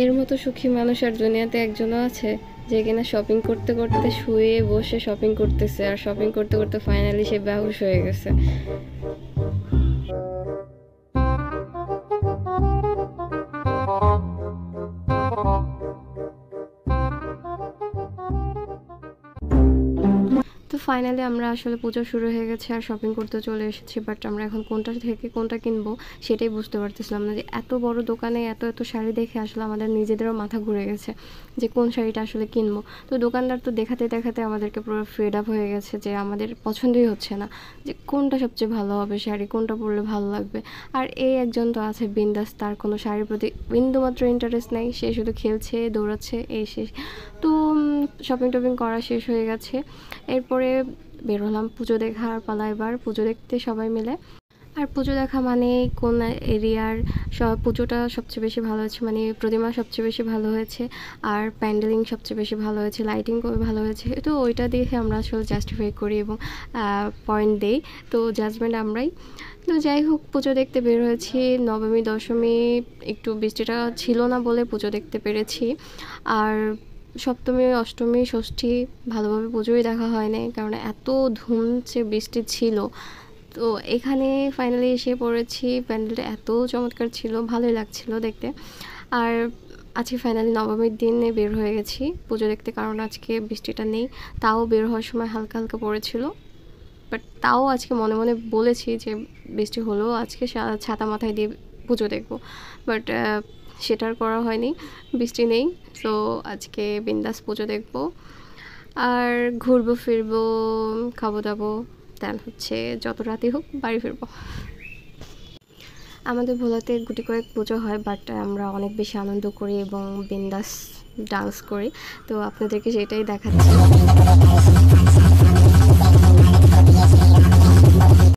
এর মতো সুখী মানুষ আর দুনিয়াতে একজনও আছে যে কিনা শপিং করতে করতে শুয়ে বসে শপিং করতেছে, আর শপিং করতে করতে ফাইনালি সে বেহুশ হয়ে গেছে। তো ফাইনালি আমরা আসলে পুজো শুরু হয়ে গেছে আর শপিং করতে চলে এসেছি, বাট আমরা এখন কোনটা থেকে কোনটা কিনবো সেটাই বুঝতে পারতেছিলাম না। যে এত বড় দোকানে এত এত শাড়ি দেখে আসলে আমাদের নিজেদেরও মাথা ঘুরে গেছে যে কোন শাড়িটা আসলে কিনবো। তো দোকানদার তো দেখাতে দেখাতে আমাদেরকে পুরো ফেড আপ হয়ে গেছে যে আমাদের পছন্দই হচ্ছে না যে কোনটা সবচেয়ে ভালো হবে শাড়ি, কোনটা পরলে ভালো লাগবে। আর এই একজন তো আছে বিন্দাস, তার কোনো শাড়ির প্রতি বিন্দুমাত্র ইন্টারেস্ট নেই, সে শুধু খেলছে দৌড়াচ্ছে এই শেষ। তো শপিং টপিং করা শেষ হয়ে গেছে, এরপরে বের হলাম পুজো দেখার পালা। এবার পুজো দেখতে সবাই মিলে। আর পুজো দেখা মানে কোন এরিয়ার সব পুজোটা সবচেয়ে বেশি ভালো হয়েছে, মানে প্রতিমা সবচেয়ে বেশি ভালো হয়েছে, আর প্যান্ডেলিং সবচেয়ে বেশি ভালো হয়েছে, লাইটিং খুবই ভালো হয়েছে। তো ওইটা দেখে আমরা আসলে জাস্টিফাই করি এবং পয়েন্ট দেই, তো জাজমেন্ট আমরাই। তো যাই হোক, পুজো দেখতে বের হয়েছি। নবমী দশমী একটু বৃষ্টিটা ছিল না বলে পুজো দেখতে পেরেছি। আর সপ্তমী অষ্টমী ষষ্ঠী ভালোভাবে পুজোই দেখা হয় নাই, কারণ এত ধুমছে বৃষ্টি ছিল। তো এখানে ফাইনালি এসে পড়েছি, প্যান্ডেলটা এত চমৎকার ছিল, ভালোই লাগছিল দেখতে। আর আজকে ফাইনালি নবমীর দিনে বের হয়ে গেছি পুজো দেখতে, কারণ আজকে বৃষ্টিটা নেই। তাও বের হওয়ার সময় হালকা হালকা পড়েছিল, বাট তাও আজকে মনে মনে বলেছি যে বৃষ্টি হলেও আজকে ছাতা মাথায় দিয়ে পুজো দেখব, বাট সেটার করা হয়নি, বৃষ্টি নেই। সো আজকে বিন্দাস পুজো দেখব আর ঘুরবো ফিরবো, খাবো দাবো, দেন হচ্ছে যত রাতই হোক বাড়ি ফিরবো। আমাদের ভোলাতে গুটি কয়েক পুজো হয়, বাট আমরা অনেক বেশি আনন্দ করি এবং বিন্দাস ডান্স করি। তো আপনাদেরকে সেটাই দেখাচ্ছি।